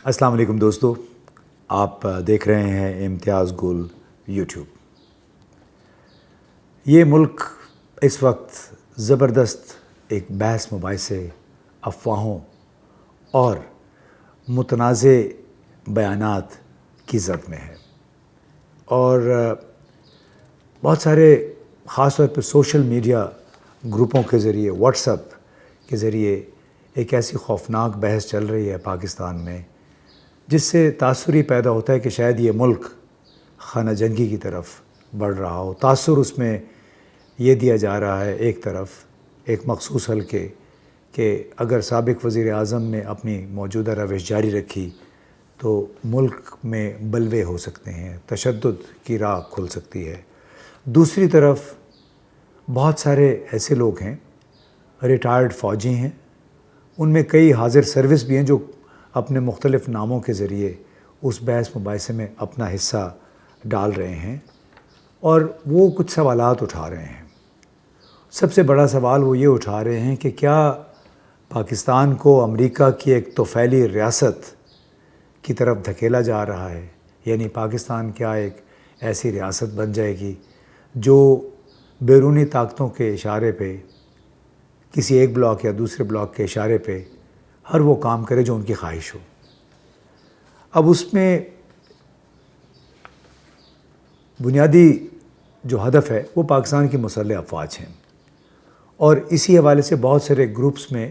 السلام علیکم دوستو، آپ دیکھ رہے ہیں امتیاز گل یوٹیوب۔ یہ ملک اس وقت زبردست ایک بحث مباحثے، افواہوں اور متنازع بیانات کی زد میں ہے، اور بہت سارے خاص طور پہ سوشل میڈیا گروپوں کے ذریعے، واٹس ایپ کے ذریعے ایک ایسی خوفناک بحث چل رہی ہے پاکستان میں، جس سے تاثر یہ پیدا ہوتا ہے کہ شاید یہ ملک خانہ جنگی کی طرف بڑھ رہا ہو۔ تاثر اس میں یہ دیا جا رہا ہے ایک طرف، ایک مخصوص حلقے، کہ اگر سابق وزیر اعظم نے اپنی موجودہ روش جاری رکھی تو ملک میں بلوے ہو سکتے ہیں، تشدد کی راہ کھل سکتی ہے۔ دوسری طرف بہت سارے ایسے لوگ ہیں، ریٹائرڈ فوجی ہیں، ان میں کئی حاضر سروس بھی ہیں جو اپنے مختلف ناموں کے ذریعے اس بحث مباحثے میں اپنا حصہ ڈال رہے ہیں، اور وہ کچھ سوالات اٹھا رہے ہیں۔ سب سے بڑا سوال وہ یہ اٹھا رہے ہیں کہ کیا پاکستان کو امریکہ کی ایک طفیلی ریاست کی طرف دھکیلا جا رہا ہے؟ یعنی پاکستان کیا ایک ایسی ریاست بن جائے گی جو بیرونی طاقتوں کے اشارے پہ، کسی ایک بلاک یا دوسرے بلاک کے اشارے پہ ہر وہ کام کرے جو ان کی خواہش ہو؟ اب اس میں بنیادی جو ہدف ہے وہ پاکستان کی مسلح افواج ہیں، اور اسی حوالے سے بہت سارے گروپس میں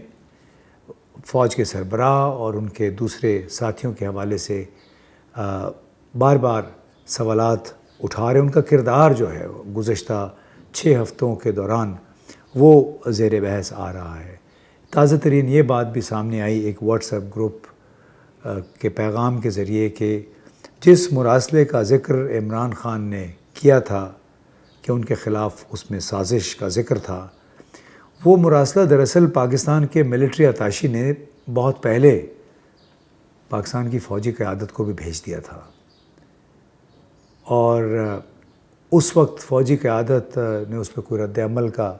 فوج کے سربراہ اور ان کے دوسرے ساتھیوں کے حوالے سے بار بار سوالات اٹھا رہے ہیں۔ ان کا کردار جو ہے گزشتہ 6 ہفتوں کے دوران وہ زیر بحث آ رہا ہے۔ تازہ ترین یہ بات بھی سامنے آئی ایک واٹس ایپ گروپ کے پیغام کے ذریعے کہ جس مراسلے کا ذکر عمران خان نے کیا تھا کہ ان کے خلاف اس میں سازش کا ذکر تھا، وہ مراسلہ دراصل پاکستان کے ملٹری اتاشی نے بہت پہلے پاکستان کی فوجی قیادت کو بھی بھیج دیا تھا، اور اس وقت فوجی قیادت نے اس پہ کوئی رد عمل کا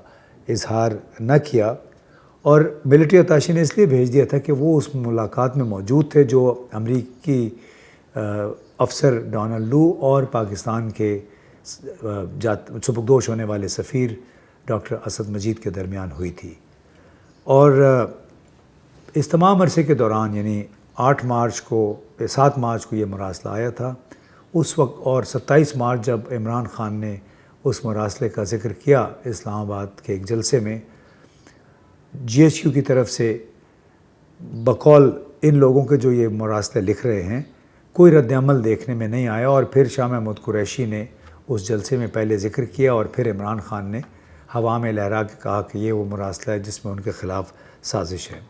اظہار نہ کیا، اور ملٹری اتاشی نے اس لیے بھیج دیا تھا کہ وہ اس ملاقات میں موجود تھے جو امریکی افسر ڈونلڈ لو اور پاکستان کے سبکدوش ہونے والے سفیر ڈاکٹر اسد مجید کے درمیان ہوئی تھی۔ اور اس تمام عرصے کے دوران، یعنی 7 مارچ کو یہ مراسلہ آیا تھا اس وقت، اور 27 مارچ جب عمران خان نے اس مراسلے کا ذکر کیا اسلام آباد کے ایک جلسے میں، جی ایچ کیو کی طرف سے بقول ان لوگوں کے جو یہ مراسلے لکھ رہے ہیں کوئی رد عمل دیکھنے میں نہیں آیا، اور پھر شاہ محمود قریشی نے اس جلسے میں پہلے ذکر کیا اور پھر عمران خان نے ہوا میں لہرا کے کہا کہ یہ وہ مراسلہ ہے جس میں ان کے خلاف سازش ہے۔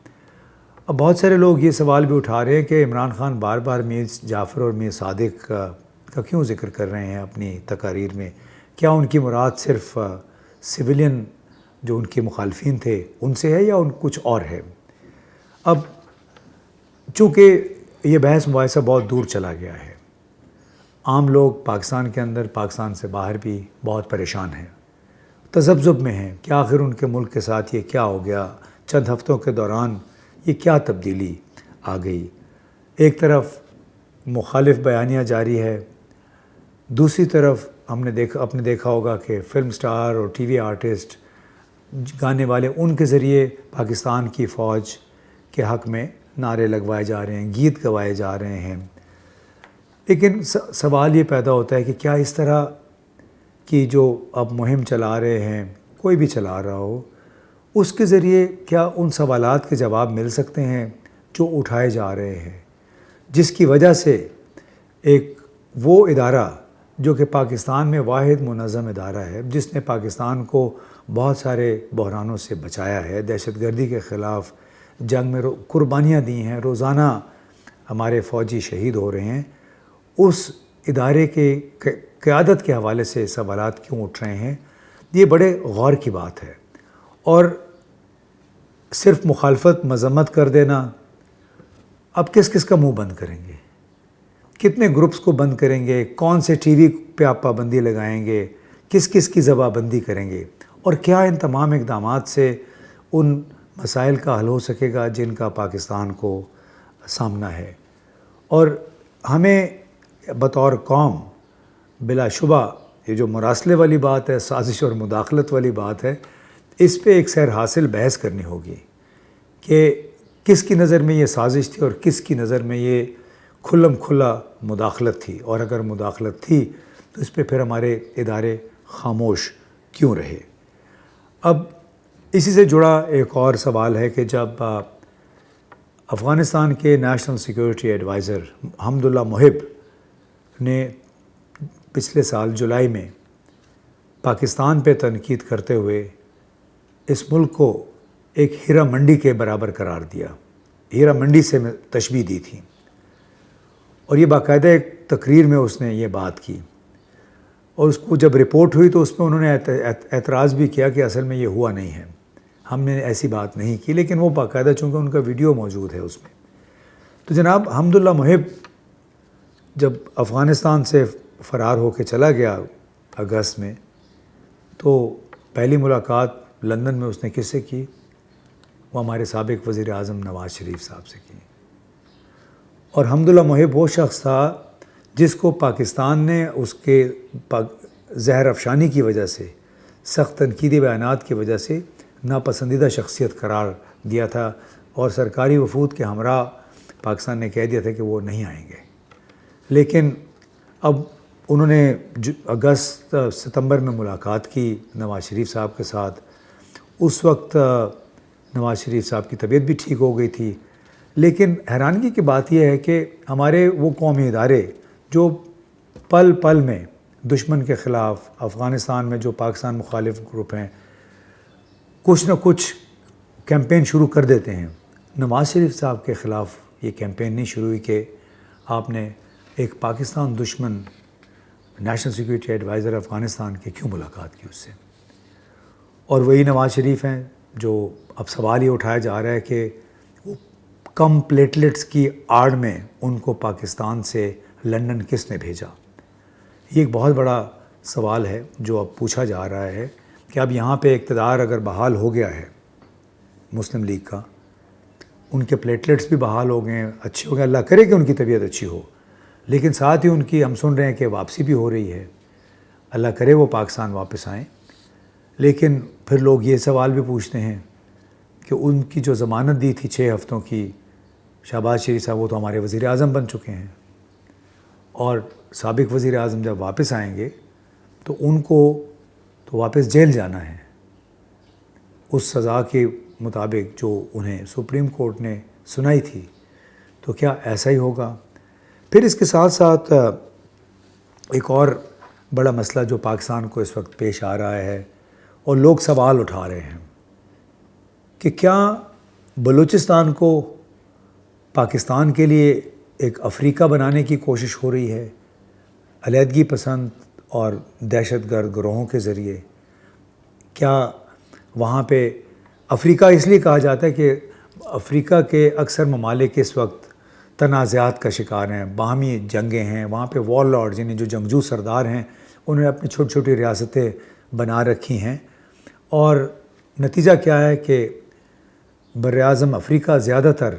اب بہت سارے لوگ یہ سوال بھی اٹھا رہے ہیں کہ عمران خان بار بار میر جعفر اور میر صادق کا کیوں ذکر کر رہے ہیں اپنی تقاریر میں؟ کیا ان کی مراد صرف سویلین جو ان کے مخالفین تھے ان سے ہے یا ان کچھ اور ہے؟ اب چونکہ یہ بحث مباحثہ بہت دور چلا گیا ہے، عام لوگ پاکستان کے اندر، پاکستان سے باہر بھی بہت پریشان ہیں، تذبذب میں ہیں کہ آخر ان کے ملک کے ساتھ یہ کیا ہو گیا، چند ہفتوں کے دوران یہ کیا تبدیلی آ گئی۔ ایک طرف مخالف بیانیہ جاری ہے، دوسری طرف آپ نے دیکھا ہوگا کہ فلم سٹار اور ٹی وی آرٹسٹ، گانے والے، ان کے ذریعے پاکستان کی فوج کے حق میں نعرے لگوائے جا رہے ہیں، گیت گوائے جا رہے ہیں۔ لیکن سوال یہ پیدا ہوتا ہے کہ کیا اس طرح کی جو اب مہم چلا رہے ہیں، کوئی بھی چلا رہا ہو، اس کے ذریعے کیا ان سوالات کے جواب مل سکتے ہیں جو اٹھائے جا رہے ہیں، جس کی وجہ سے ایک وہ ادارہ جو کہ پاکستان میں واحد منظم ادارہ ہے، جس نے پاکستان کو بہت سارے بحرانوں سے بچایا ہے، دہشت گردی کے خلاف جنگ میں قربانیاں دی ہیں، روزانہ ہمارے فوجی شہید ہو رہے ہیں، اس ادارے کے قیادت کے حوالے سے سوالات کیوں اٹھ رہے ہیں؟ یہ بڑے غور کی بات ہے۔ اور صرف مخالفت، مذمت کر دینا، اب کس کس کا منہ بند کریں گے؟ کتنے گروپس کو بند کریں گے؟ کون سے ٹی وی پہ آپ پابندی لگائیں گے؟ کس کس کی زبان بندی کریں گے؟ اور کیا ان تمام اقدامات سے ان مسائل کا حل ہو سکے گا جن کا پاکستان کو سامنا ہے؟ اور ہمیں بطور قوم بلا شبہ یہ جو مراسلے والی بات ہے، سازش اور مداخلت والی بات ہے، اس پہ ایک سیر حاصل بحث کرنی ہوگی کہ کس کی نظر میں یہ سازش تھی اور کس کی نظر میں یہ کھلم کھلا مداخلت تھی، اور اگر مداخلت تھی تو اس پہ پھر ہمارے ادارے خاموش کیوں رہے۔ اب اسی سے جڑا ایک اور سوال ہے کہ جب افغانستان کے نیشنل سیکیورٹی ایڈوائزر حمداللہ محب نے پچھلے سال جولائی میں پاکستان پہ تنقید کرتے ہوئے اس ملک کو ایک ہیرا منڈی کے برابر قرار دیا، ہیرا منڈی سے تشبیہ دی تھی، اور یہ باقاعدہ ایک تقریر میں اس نے یہ بات کی، اور اس کو جب رپورٹ ہوئی تو اس میں انہوں نے اعتراض بھی کیا کہ اصل میں یہ ہوا نہیں ہے، ہم نے ایسی بات نہیں کی، لیکن وہ باقاعدہ چونکہ ان کا ویڈیو موجود ہے اس میں۔ تو جناب حمداللہ محب جب افغانستان سے فرار ہو کے چلا گیا اگست میں، تو پہلی ملاقات لندن میں اس نے کس سے کی؟ وہ ہمارے سابق وزیر اعظم نواز شریف صاحب سے کی۔ اور حمداللہ محب وہ شخص تھا جس کو پاکستان نے اس کے زہر افشانی کی وجہ سے، سخت تنقیدی بیانات کی وجہ سے ناپسندیدہ شخصیت قرار دیا تھا، اور سرکاری وفود کے ہمراہ پاکستان نے کہہ دیا تھا کہ وہ نہیں آئیں گے۔ لیکن اب انہوں نے اگست ستمبر میں ملاقات کی نواز شریف صاحب کے ساتھ۔ اس وقت نواز شریف صاحب کی طبیعت بھی ٹھیک ہو گئی تھی، لیکن حیرانگی کی بات یہ ہے کہ ہمارے وہ قومی ادارے جو پل پل میں دشمن کے خلاف، افغانستان میں جو پاکستان مخالف گروپ ہیں، کچھ نہ کچھ کیمپین شروع کر دیتے ہیں، نواز شریف صاحب کے خلاف یہ کیمپین نہیں شروع ہوئی کہ آپ نے ایک پاکستان دشمن نیشنل سیکیورٹی ایڈوائزر افغانستان کے کیوں ملاقات کی اس سے؟ اور وہی نواز شریف ہیں جو اب سوال یہ اٹھایا جا رہا ہے کہ وہ کم پلیٹلیٹس کی آڑ میں ان کو پاکستان سے لندن کس نے بھیجا؟ یہ ایک بہت بڑا سوال ہے جو اب پوچھا جا رہا ہے کہ اب یہاں پہ اقتدار اگر بحال ہو گیا ہے مسلم لیگ کا، ان کے پلیٹلیٹس بھی بحال ہو گئے ہیں، اچھے ہو گئے، اللہ کرے کہ ان کی طبیعت اچھی ہو، لیکن ساتھ ہی ان کی ہم سن رہے ہیں کہ واپسی بھی ہو رہی ہے، اللہ کرے وہ پاکستان واپس آئیں۔ لیکن پھر لوگ یہ سوال بھی پوچھتے ہیں کہ ان کی جو ضمانت دی تھی 6 ہفتوں کی، شہباز شریف صاحب وہ تو ہمارے وزیر اعظم بن چکے ہیں، اور سابق وزیر اعظم جب واپس آئیں گے تو ان کو تو واپس جیل جانا ہے اس سزا کے مطابق جو انہیں سپریم کورٹ نے سنائی تھی۔ تو کیا ایسا ہی ہوگا؟ پھر اس کے ساتھ ساتھ ایک اور بڑا مسئلہ جو پاکستان کو اس وقت پیش آ رہا ہے اور لوگ سوال اٹھا رہے ہیں کہ کیا بلوچستان کو پاکستان کے لیے ایک افریقہ بنانے کی کوشش ہو رہی ہے علیحدگی پسند اور دہشت گرد گروہوں کے ذریعے؟ کیا وہاں پہ افریقہ اس لیے کہا جاتا ہے کہ افریقہ کے اکثر ممالک اس وقت تنازعات کا شکار ہیں، باہمی جنگیں ہیں، وہاں پہ وار لارڈز یعنی جو جنگجو سردار ہیں انہوں نے اپنی چھوٹی چھوٹی ریاستیں بنا رکھی ہیں، اور نتیجہ کیا ہے کہ براعظم افریقہ زیادہ تر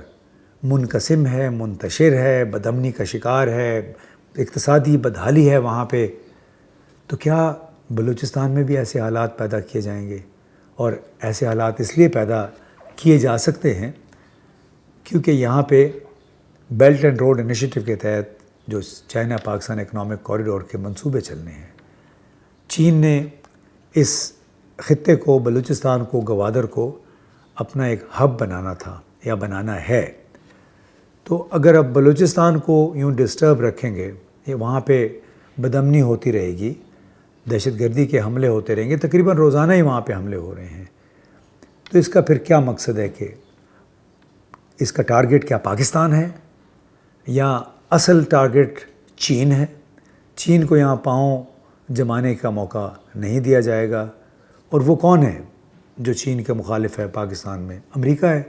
منقسم ہے، منتشر ہے، بدامنی کا شکار ہے، اقتصادی بدحالی ہے وہاں پہ۔ تو کیا بلوچستان میں بھی ایسے حالات پیدا کیے جائیں گے؟ اور ایسے حالات اس لیے پیدا کیے جا سکتے ہیں کیونکہ یہاں پہ بیلٹ اینڈ روڈ انیشیٹو کے تحت جو چائنا پاکستان اکنامک کوریڈور کے منصوبے چلنے ہیں، چین نے اس خطے کو، بلوچستان کو، گوادر کو اپنا ایک ہب بنانا تھا یا بنانا ہے۔ تو اگر اب بلوچستان کو یوں ڈسٹرب رکھیں گے، یہ وہاں پہ بدامنی ہوتی رہے گی، دہشت گردی کے حملے ہوتے رہیں گے، تقریباً روزانہ ہی وہاں پہ حملے ہو رہے ہیں، تو اس کا پھر کیا مقصد ہے کہ اس کا ٹارگٹ کیا پاکستان ہے یا اصل ٹارگٹ چین ہے؟ چین کو یہاں پاؤں جمانے کا موقع نہیں دیا جائے گا۔ اور وہ کون ہے جو چین کے مخالف ہے پاکستان میں؟ امریکہ ہے۔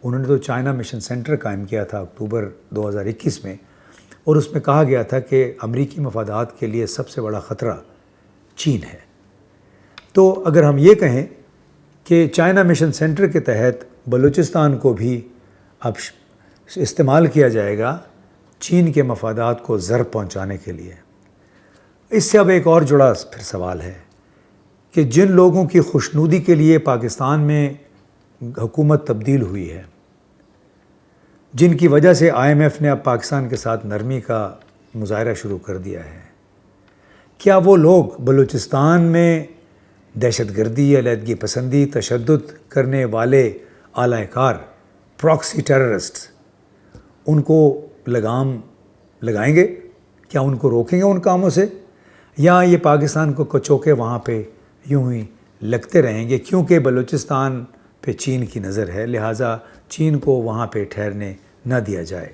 انہوں نے تو چائنا مشن سینٹر قائم کیا تھا اکتوبر 2021 میں، اور اس میں کہا گیا تھا کہ امریکی مفادات کے لیے سب سے بڑا خطرہ چین ہے۔ تو اگر ہم یہ کہیں کہ چائنا مشن سینٹر کے تحت بلوچستان کو بھی اب استعمال کیا جائے گا چین کے مفادات کو ضرر پہنچانے کے لیے۔ اس سے اب ایک اور جڑا پھر سوال ہے کہ جن لوگوں کی خوشنودی کے لیے پاکستان میں حکومت تبدیل ہوئی ہے، جن کی وجہ سے IMF نے اب پاکستان کے ساتھ نرمی کا مظاہرہ شروع کر دیا ہے، کیا وہ لوگ بلوچستان میں دہشت گردی، علیحدگی پسندی، تشدد کرنے والے اعلی کار، پراکسی ٹیررسٹ، ان کو لگام لگائیں گے؟ کیا ان کو روکیں گے ان کاموں سے، یا یہ پاکستان کو کچوکے وہاں پہ یوں ہی لگتے رہیں گے کیونکہ بلوچستان پہ چین کی نظر ہے، لہٰذا چین کو وہاں پہ ٹھہرنے نہ دیا جائے؟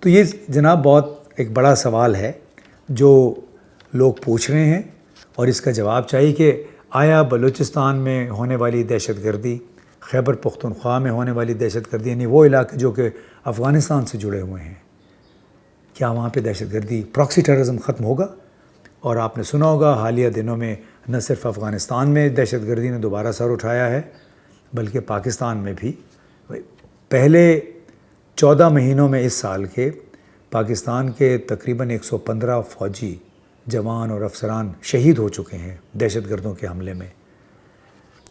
تو یہ جناب بہت ایک بڑا سوال ہے جو لوگ پوچھ رہے ہیں، اور اس کا جواب چاہیے کہ آیا بلوچستان میں ہونے والی دہشت گردی، خیبر پختونخوا میں ہونے والی دہشت گردی، یعنی وہ علاقے جو کہ افغانستان سے جڑے ہوئے ہیں، کیا وہاں پہ دہشت گردی، پراکسی ٹیررزم ختم ہوگا؟ اور آپ نے سنا ہوگا حالیہ دنوں میں نہ صرف افغانستان میں دہشت گردی نے دوبارہ سر اٹھایا ہے، بلکہ پاکستان میں بھی پہلے 14 مہینوں میں اس سال کے پاکستان کے تقریباً 115 فوجی جوان اور افسران شہید ہو چکے ہیں دہشت گردوں کے حملے میں۔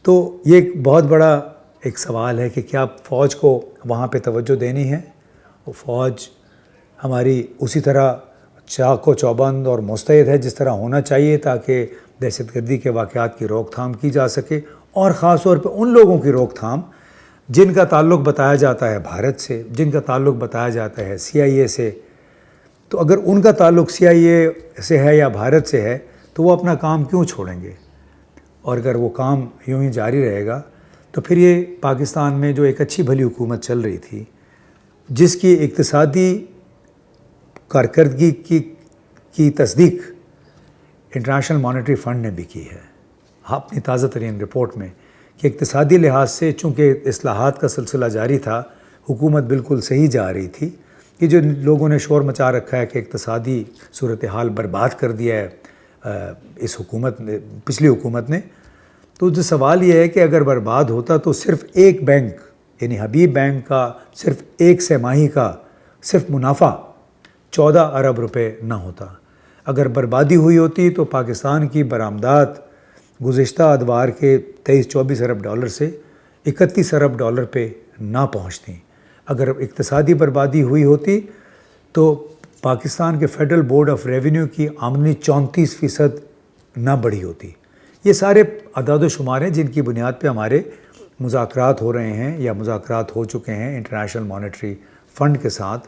تو یہ ایک بہت بڑا ایک سوال ہے کہ کیا فوج کو وہاں پہ توجہ دینی ہے؟ وہ فوج ہماری اسی طرح چاق و چوبند اور مستعد ہے جس طرح ہونا چاہیے تاکہ دہشت گردی کے واقعات کی روک تھام کی جا سکے، اور خاص طور پہ ان لوگوں کی روک تھام جن کا تعلق بتایا جاتا ہے بھارت سے، جن کا تعلق بتایا جاتا ہے CIA سے۔ تو اگر ان کا تعلق CIA سے ہے یا بھارت سے ہے تو وہ اپنا کام کیوں چھوڑیں گے؟ اور اگر وہ کام یوں ہی جاری رہے گا تو پھر یہ پاکستان میں جو ایک اچھی بھلی حکومت چل رہی تھی، جس کی اقتصادی کارکردگی کی تصدیق انٹرنیشنل مانیٹری فنڈ نے بھی کی ہے اپنی تازہ ترین رپورٹ میں، کہ اقتصادی لحاظ سے چونکہ اصلاحات کا سلسلہ جاری تھا، حکومت بالکل صحیح جا رہی تھی، کہ جو لوگوں نے شور مچا رکھا ہے کہ اقتصادی صورتحال برباد کر دیا ہے اس حکومت نے، پچھلی حکومت نے، تو جو سوال یہ ہے کہ اگر برباد ہوتا تو صرف ایک بینک یعنی حبیب بینک کا صرف ایک سہ ماہی کا صرف منافع 14 ارب روپے نہ ہوتا۔ اگر بربادی ہوئی ہوتی تو پاکستان کی برآمدات گزشتہ ادوار کے 23-24 ارب ڈالر سے 31 ارب ڈالر پہ نہ پہنچتی۔ اگر اقتصادی بربادی ہوئی ہوتی تو پاکستان کے فیڈرل بورڈ آف ریونیو کی آمدنی 34% نہ بڑھی ہوتی۔ یہ سارے اعداد و شمار ہیں جن کی بنیاد پہ ہمارے مذاکرات ہو رہے ہیں یا مذاکرات ہو چکے ہیں انٹرنیشنل مانیٹری فنڈ کے ساتھ۔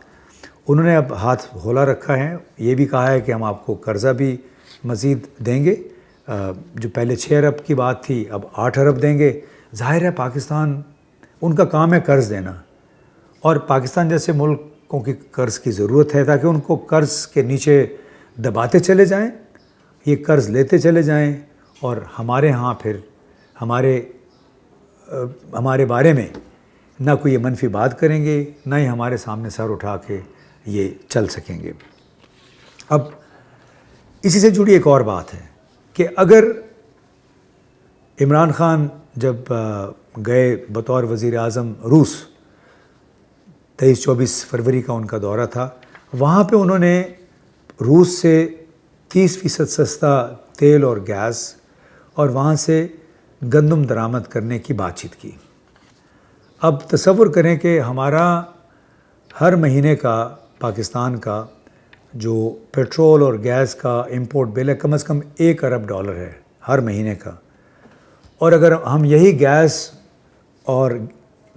انہوں نے اب ہاتھ کھولا رکھا ہے، یہ بھی کہا ہے کہ ہم آپ کو قرضہ بھی مزید دیں گے، جو پہلے 6 ارب کی بات تھی اب 8 ارب دیں گے۔ ظاہر ہے پاکستان ان کا کام ہے قرض دینا، اور پاکستان جیسے ملکوں کی قرض کی ضرورت ہے تاکہ ان کو قرض کے نیچے دباتے چلے جائیں، یہ قرض لیتے چلے جائیں، اور ہمارے ہاں پھر ہمارے بارے میں نہ کوئی منفی بات کریں گے، نہ ہی ہمارے سامنے سر اٹھا کے یہ چل سکیں گے۔ اب اسی سے جڑی ایک اور بات ہے کہ اگر عمران خان جب گئے بطور وزیر اعظم روس، 23-24 فروری کا ان کا دورہ تھا، وہاں پہ انہوں نے روس سے 30% سستا تیل اور گیس اور وہاں سے گندم درآمد کرنے کی بات چیت کی۔ اب تصور کریں کہ ہمارا ہر مہینے کا پاکستان کا جو پیٹرول اور گیس کا امپورٹ بل ہے کم از کم 1 ارب ڈالر ہے ہر مہینے کا، اور اگر ہم یہی گیس اور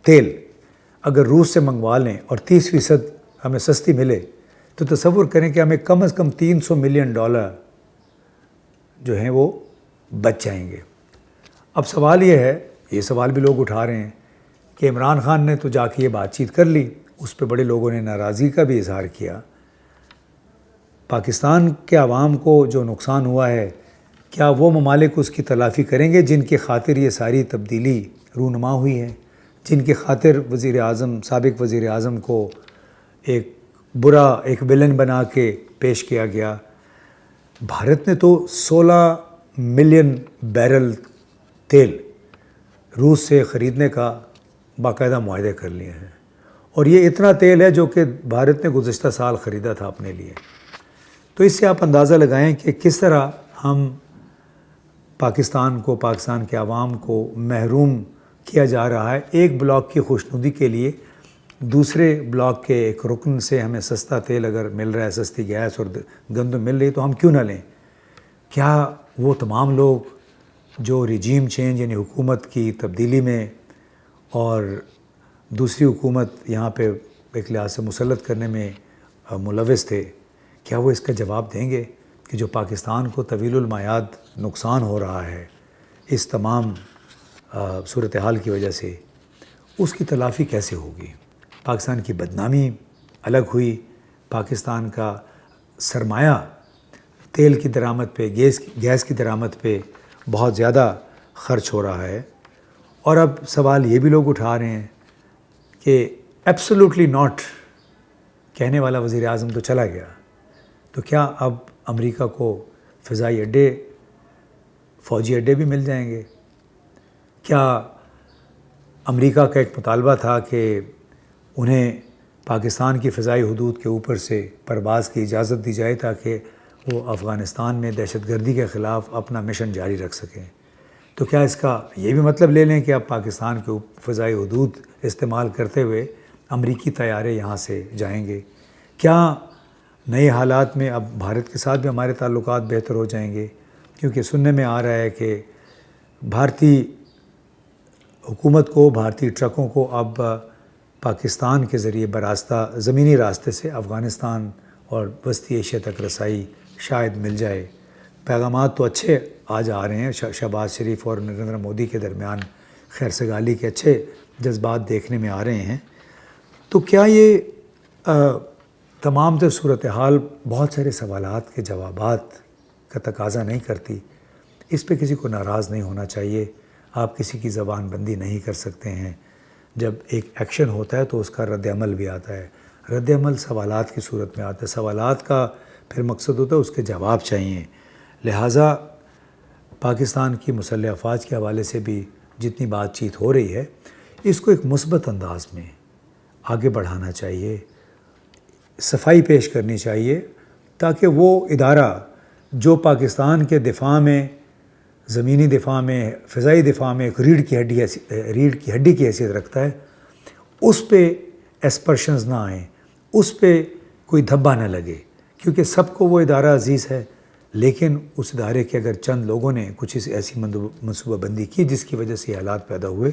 تیل اگر روس سے منگوا لیں اور 30% ہمیں سستی ملے تو تصور کریں کہ ہمیں کم از کم $300 ملین جو ہیں وہ بچ جائیں گے۔ اب سوال یہ ہے، یہ سوال بھی لوگ اٹھا رہے ہیں کہ عمران خان نے تو جا کے یہ بات چیت کر لی، اس پہ بڑے لوگوں نے ناراضی کا بھی اظہار کیا۔ پاکستان کے عوام کو جو نقصان ہوا ہے، کیا وہ ممالک اس کی تلافی کریں گے جن کی خاطر یہ ساری تبدیلی رونما ہوئی ہے، جن کی خاطر سابق وزیر اعظم کو ایک ویلن بنا کے پیش کیا گیا؟ بھارت نے تو 16 ملین بیرل تیل روس سے خریدنے کا باقاعدہ معاہدے کر لیے ہیں، اور یہ اتنا تیل ہے جو کہ بھارت نے گزشتہ سال خریدا تھا اپنے لیے. تو اس سے آپ اندازہ لگائیں کہ کس طرح ہم پاکستان کے عوام کو محروم کیا جا رہا ہے. ایک بلاک کی خوشنودی کے لیے دوسرے بلاک کے ایک رکن سے ہمیں سستا تیل اگر مل رہا ہے، سستی گیس اور گندم مل رہی ہے تو ہم کیوں نہ لیں؟ کیا وہ تمام لوگ جو رجیم چینج یعنی حکومت کی تبدیلی میں اور دوسری حکومت یہاں پہ ایک لحاظ سے مسلط کرنے میں ملوث تھے، کیا وہ اس کا جواب دیں گے کہ جو پاکستان کو طویل المیعاد نقصان ہو رہا ہے اس تمام صورتحال کی وجہ سے، اس کی تلافی کیسے ہوگی؟ پاکستان کی بدنامی الگ ہوئی، پاکستان کا سرمایہ تیل کی درآمد پہ، گیس کی درآمد پہ بہت زیادہ خرچ ہو رہا ہے. اور اب سوال یہ بھی لوگ اٹھا رہے ہیں کہ ایبسولوٹلی ناٹ کہنے والا وزیر اعظم تو چلا گیا، تو کیا اب امریکہ کو فضائی اڈے، فوجی اڈے بھی مل جائیں گے؟ کیا امریکہ کا ایک مطالبہ تھا کہ انہیں پاکستان کی فضائی حدود کے اوپر سے پرواز کی اجازت دی جائے تاکہ وہ افغانستان میں دہشت گردی کے خلاف اپنا مشن جاری رکھ سکیں؟ تو کیا اس کا یہ بھی مطلب لے لیں کہ اب پاکستان کے فضائی حدود استعمال کرتے ہوئے امریکی طیارے یہاں سے جائیں گے؟ کیا نئے حالات میں اب بھارت کے ساتھ بھی ہمارے تعلقات بہتر ہو جائیں گے؟ کیونکہ سننے میں آ رہا ہے کہ بھارتی حکومت کو، بھارتی ٹرکوں کو اب پاکستان کے ذریعے براستہ زمینی راستے سے افغانستان اور وسطی ایشیا تک رسائی شاید مل جائے. پیغامات تو اچھے آج آ رہے ہیں، شہباز شریف اور نریندر مودی کے درمیان خیر سگالی کے اچھے جذبات دیکھنے میں آ رہے ہیں. تو کیا یہ تمام تر صورتحال بہت سارے سوالات کے جوابات کا تقاضا نہیں کرتی؟ اس پہ کسی کو ناراض نہیں ہونا چاہیے. آپ کسی کی زبان بندی نہیں کر سکتے ہیں. جب ایک ایکشن ہوتا ہے تو اس کا رد عمل بھی آتا ہے. رد عمل سوالات کی صورت میں آتا ہے. سوالات کا پھر مقصد ہوتا ہے اس کے جواب چاہیے. لہٰذا پاکستان کی مسلح افواج کے حوالے سے بھی جتنی بات چیت ہو رہی ہے اس کو ایک مثبت انداز میں آگے بڑھانا چاہیے، صفائی پیش کرنی چاہیے، تاکہ وہ ادارہ جو پاکستان کے دفاع میں، زمینی دفاع میں، فضائی دفاع میں ایک ریڑھ کی ہڈی کی حیثیت رکھتا ہے، اس پہ ایسپرشنز نہ آئیں، اس پہ کوئی دھبا نہ لگے. کیونکہ سب کو وہ ادارہ عزیز ہے، لیکن اس ادارے کے اگر چند لوگوں نے کچھ ایسی منصوبہ بندی کی جس کی وجہ سے یہ حالات پیدا ہوئے،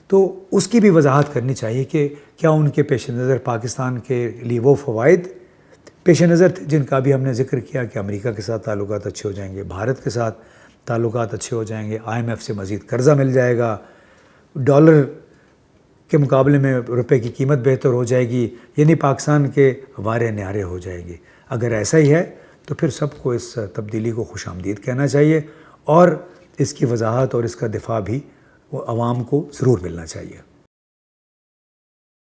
تو اس کی بھی وضاحت کرنی چاہیے کہ کیا ان کے پیش نظر پاکستان کے لیے وہ فوائد پیش نظر تھے جن کا بھی ہم نے ذکر کیا کہ امریکہ کے ساتھ تعلقات اچھے ہو جائیں گے، بھارت کے ساتھ تعلقات اچھے ہو جائیں گے، IMF سے مزید قرضہ مل جائے گا، ڈالر کے مقابلے میں روپے کی قیمت بہتر ہو جائے گی، یعنی پاکستان کے وارے نیارے ہو جائے گی. اگر ایسا ہی ہے تو پھر سب کو اس تبدیلی کو خوش آمدید کہنا چاہیے اور اس کی وضاحت اور اس کا دفاع بھی وہ عوام کو ضرور ملنا چاہیے.